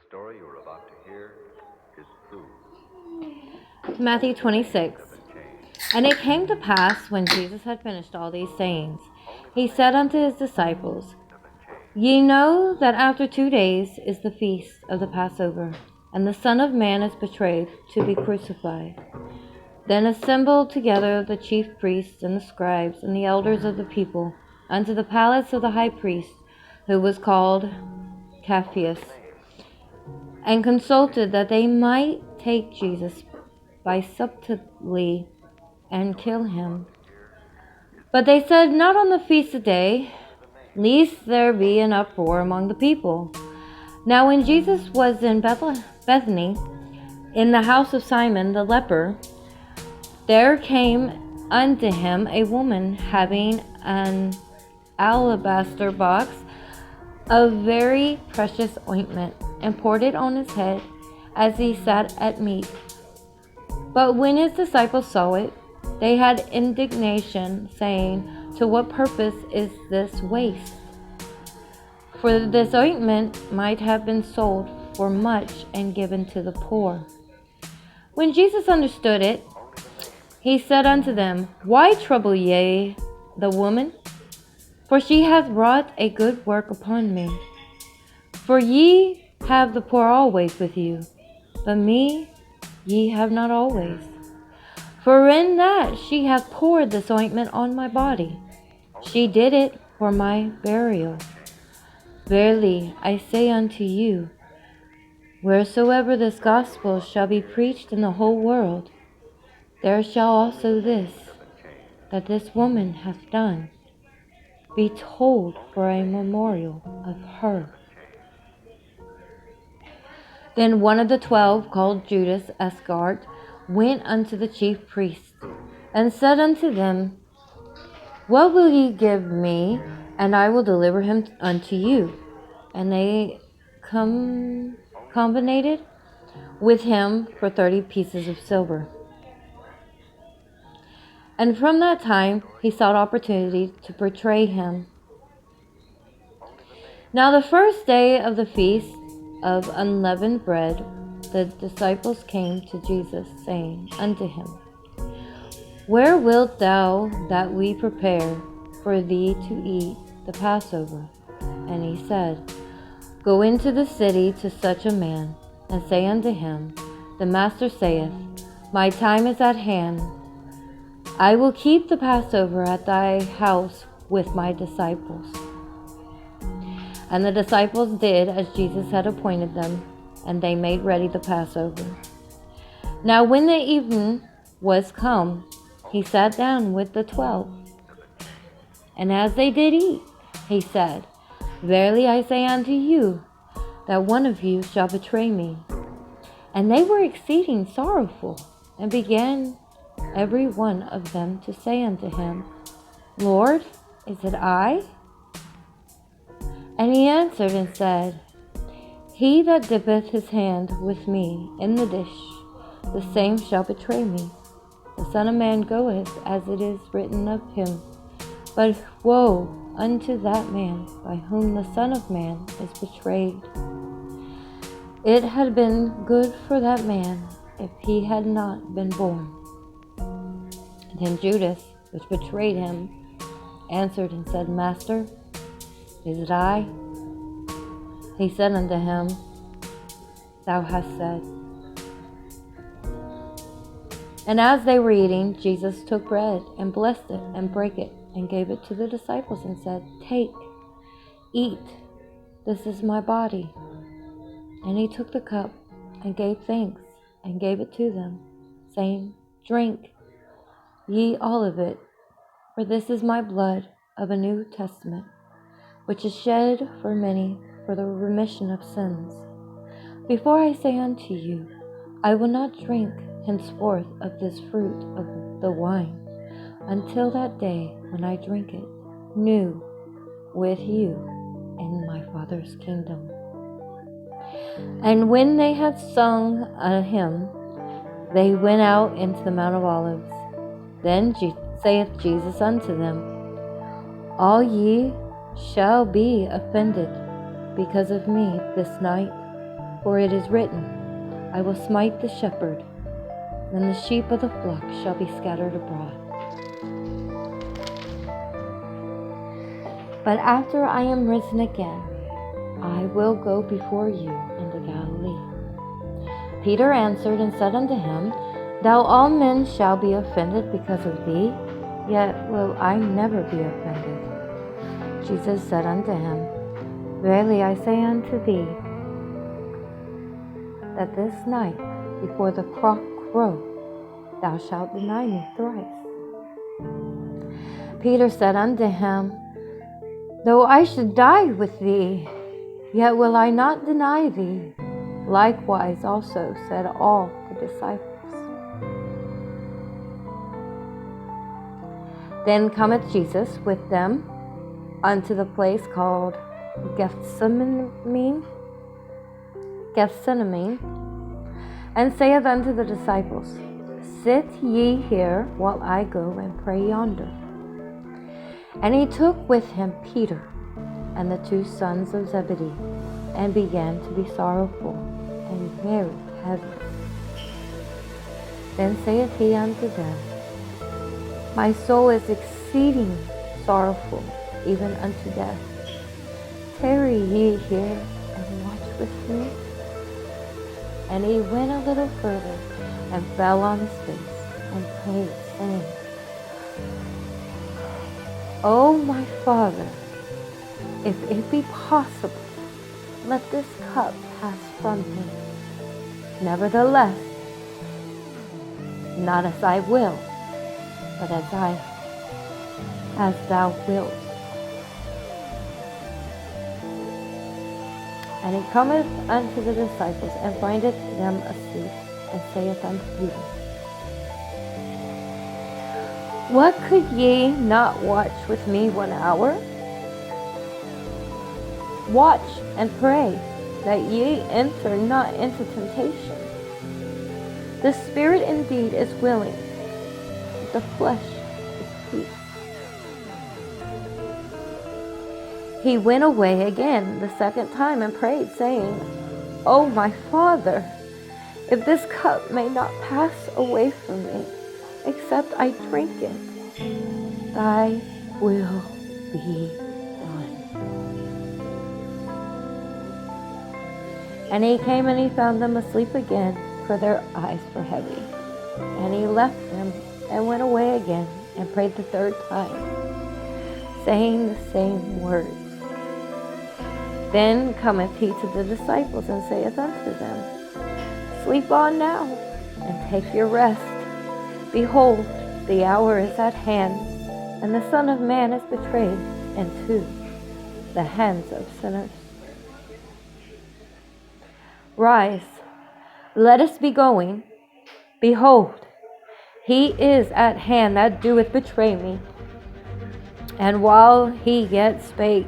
story you are about to hear is true. Matthew 26. And it came to pass, when Jesus had finished all these sayings, he said unto his disciples, Ye know that after 2 days is the feast of the Passover, and the Son of Man is betrayed to be crucified. Then assembled together the chief priests and the scribes and the elders of the people unto the palace of the high priest, who was called Caiaphas, and consulted that they might take Jesus by subtlety and kill him. But they said, Not on the feast day, lest there be an uproar among the people. Now when Jesus was in Bethany, in the house of Simon the leper, there came unto him a woman having an alabaster box of very precious ointment, and poured it on his head as he sat at meat. But when his disciples saw it, they had indignation, saying, To what purpose is this waste? For this ointment might have been sold for much and given to the poor. When Jesus understood it, he said unto them, Why trouble ye the woman? For she hath wrought a good work upon me. For ye have the poor always with you, but me ye have not always. For in that she hath poured this ointment on my body, she did it for my burial. Verily I say unto you, wheresoever this gospel shall be preached in the whole world, there shall also this, that this woman hath done, be told for a memorial of her. Then one of the 12, called Judas Iscariot, went unto the chief priests, and said unto them, What will ye give me, and I will deliver him unto you? And they combined with him for 30 pieces of silver. And from that time he sought opportunity to betray him. Now the first day of the feast of unleavened bread, the disciples came to Jesus, saying unto him, Where wilt thou that we prepare for thee to eat the Passover? And he said, Go into the city to such a man, and say unto him, The Master saith, My time is at hand. I will keep the Passover at thy house with my disciples. And the disciples did as Jesus had appointed them, and they made ready the Passover. Now when the even was come, he sat down with the 12. And as they did eat, he said, Verily I say unto you, that one of you shall betray me. And they were exceeding sorrowful, and began every one of them to say unto him, Lord, is it I? And he answered and said, He that dippeth his hand with me in the dish, the same shall betray me. The Son of Man goeth as it is written of him. But woe unto that man by whom the Son of Man is betrayed. It had been good for that man if he had not been born. Then Judas, which betrayed him, answered and said, Master, is it I? He said unto him, Thou hast said. And as they were eating, Jesus took bread and blessed it and brake it and gave it to the disciples and said, Take, eat, this is my body. And he took the cup and gave thanks and gave it to them, saying, Drink ye all of it, for this is my blood of a new testament, which is shed for many for the remission of sins. Before I say unto you, I will not drink henceforth of this fruit of the wine, until that day when I drink it new with you in my Father's kingdom. And when they had sung a hymn, they went out into the Mount of Olives. Then saith Jesus unto them, All ye shall be offended because of me this night. For it is written, I will smite the shepherd, and the sheep of the flock shall be scattered abroad. But after I am risen again, I will go before you into Galilee. Peter answered and said unto him, Thou all men shall be offended because of thee, yet will I never be offended. Jesus said unto him, Verily I say unto thee, that this night before the cock crow, thou shalt deny me thrice. Peter said unto him, Though I should die with thee, yet will I not deny thee. Likewise also said all the disciples. Then cometh Jesus with them unto the place called Gethsemane, and saith unto the disciples, Sit ye here while I go and pray yonder. And he took with him Peter and the 2 sons of Zebedee, and began to be sorrowful and very heavy. Then saith he unto them, My soul is exceeding sorrowful, even unto death. Tarry ye here and watch with me. And he went a little further, and fell on his face, and prayed, saying, O my Father, if it be possible, let this cup pass from me. Nevertheless, not as I will, but as thou wilt. And he cometh unto the disciples, and findeth them asleep, and saith unto Peter, What, could ye not watch with me 1 hour? Watch and pray, that ye enter not into temptation. The spirit indeed is willing, but the flesh is weak. He went away again the 2nd time and prayed, saying, O my Father, if this cup may not pass away from me, except I drink it, thy will be done. And he came and he found them asleep again, for their eyes were heavy. And he left them and went away again and prayed the 3rd time, saying the same words. Then cometh he to the disciples, and saith unto them, Sleep on now, and take your rest. Behold, the hour is at hand, and the Son of Man is betrayed into the hands of sinners. Rise, let us be going. Behold, he is at hand that doeth betray me. And while he yet spake,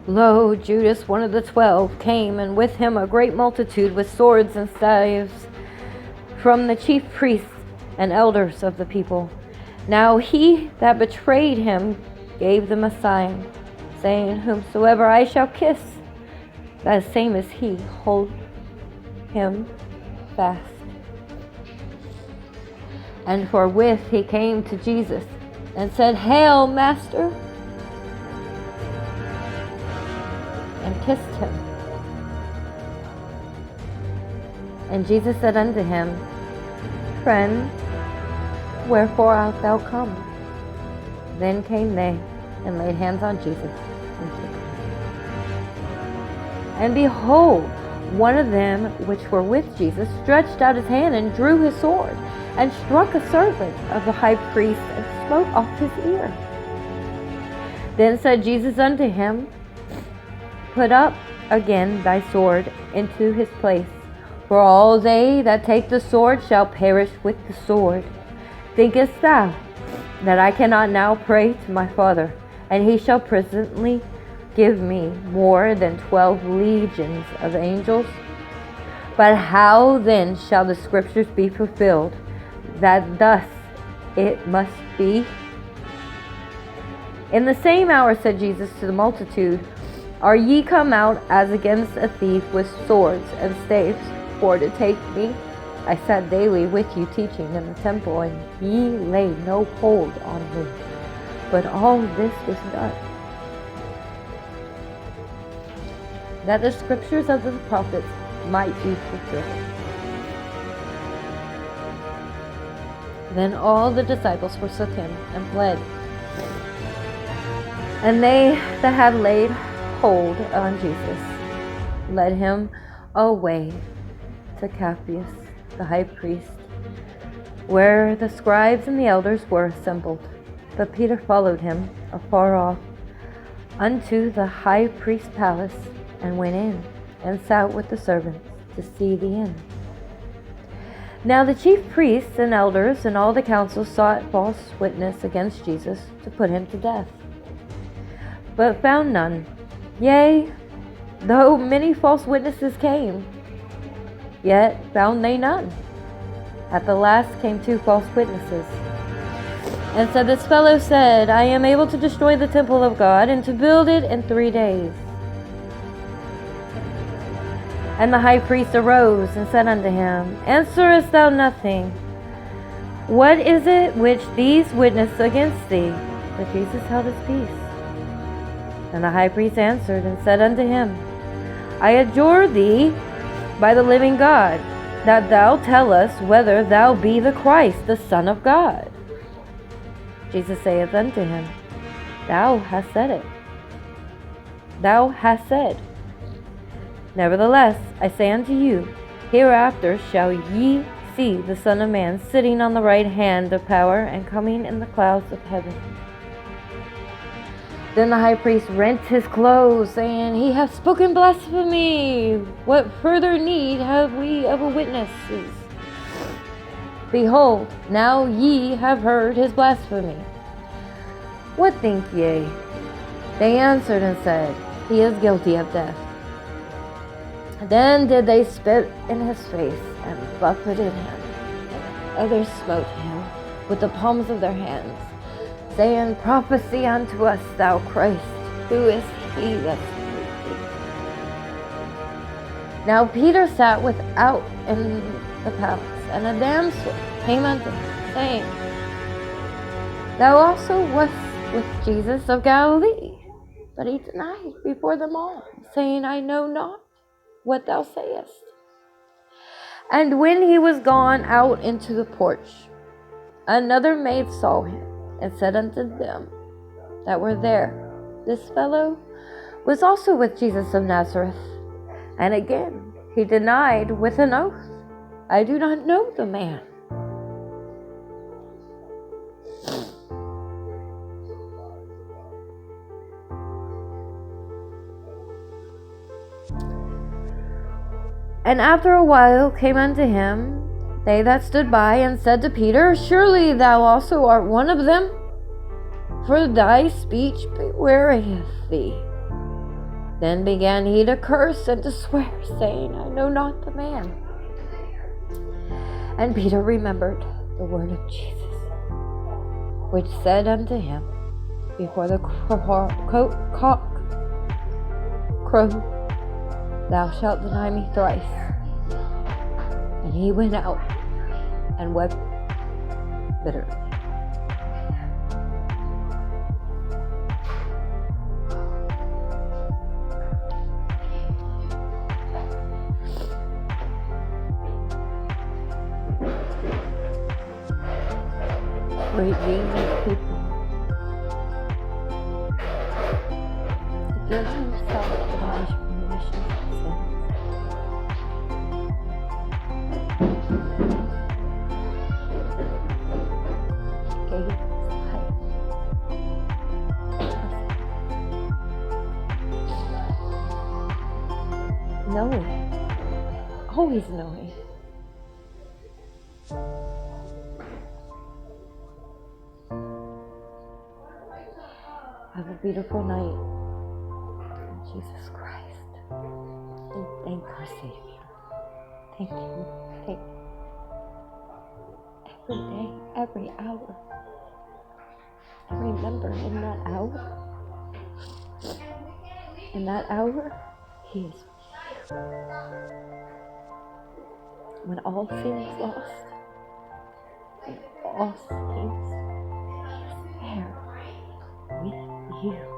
lo, Judas, one of the 12, came, and with him a great multitude with swords and staves from the chief priests and elders of the people. Now he that betrayed him gave them a sign, saying, Whomsoever I shall kiss, that same is he, hold him fast. And forthwith he came to Jesus, and said, Hail, Master! And kissed him. And Jesus said unto him, Friend, wherefore art thou come? Then came they, and laid hands on Jesus, and took him. And behold, one of them which were with Jesus stretched out his hand, and drew his sword, and struck a servant of the high priest, and smote off his ear. Then said Jesus unto him, Put up again thy sword into his place, for all they that take the sword shall perish with the sword. Thinkest thou that I cannot now pray to my Father, and he shall presently give me more than 12 legions of angels? But how then shall the scriptures be fulfilled, that thus it must be? In the same hour said Jesus to the multitude, Are ye come out as against a thief with swords and staves for to take me? I sat daily with you teaching in the temple, and ye lay no hold on me. But all this was done, that the scriptures of the prophets might be fulfilled. Then all the disciples forsook him and fled. And they that had laid hold on Jesus led him away to Caiaphas, the high priest, where the scribes and the elders were assembled. But Peter followed him afar off unto the high priest's palace, and went in and sat with the servants to see the end. Now the chief priests and elders and all the council sought false witness against Jesus to put him to death, but found none. Yea, though many false witnesses came, yet found they none. At the last came 2 false witnesses, and said, This fellow said, I am able to destroy the temple of God, and to build it in 3 days. And the high priest arose and said unto him, Answerest thou nothing? What is it which these witness against thee? But Jesus held his peace. And the high priest answered and said unto him, I adjure thee by the living God, that thou tell us whether thou be the Christ, the Son of God. Jesus saith unto him, Thou hast said it. Thou hast said. Nevertheless, I say unto you, hereafter shall ye see the Son of Man sitting on the right hand of power and coming in the clouds of heaven. Then the high priest rent his clothes, saying, He hath spoken blasphemy. What further need have we of a witness? Behold, now ye have heard his blasphemy. What think ye? They answered and said, He is guilty of death. Then did they spit in his face and buffeted him. And others smote him with the palms of their hands, saying, Prophesy unto us, thou Christ, who is he that smote thee? Now Peter sat without in the palace, and a damsel came unto him, saying, Thou also wast with Jesus of Galilee. But he denied before them all, saying, I know not what thou sayest. And when he was gone out into the porch, another maid saw him, and said unto them that were there, This fellow was also with Jesus of Nazareth. And again he denied with an oath, I do not know the man. And after a while came unto him they that stood by, and said to Peter, Surely thou also art one of them, for thy speech bewrayeth thee. Then began he to curse and to swear, saying, I know not the man. And Peter remembered the word of Jesus, which said unto him, Before the cock crow, thou shalt deny me thrice. And he went out and wept bitterly. Redeeming people. To give himself the remission of sins. Gave his life. Knowing. Always knowing. Have a beautiful night in Jesus Christ. And thank our Savior. Thank you. Thank you. Every day, every hour. And remember, in that hour, In that hour, He is when all seems lost, when all seems, He is there with you.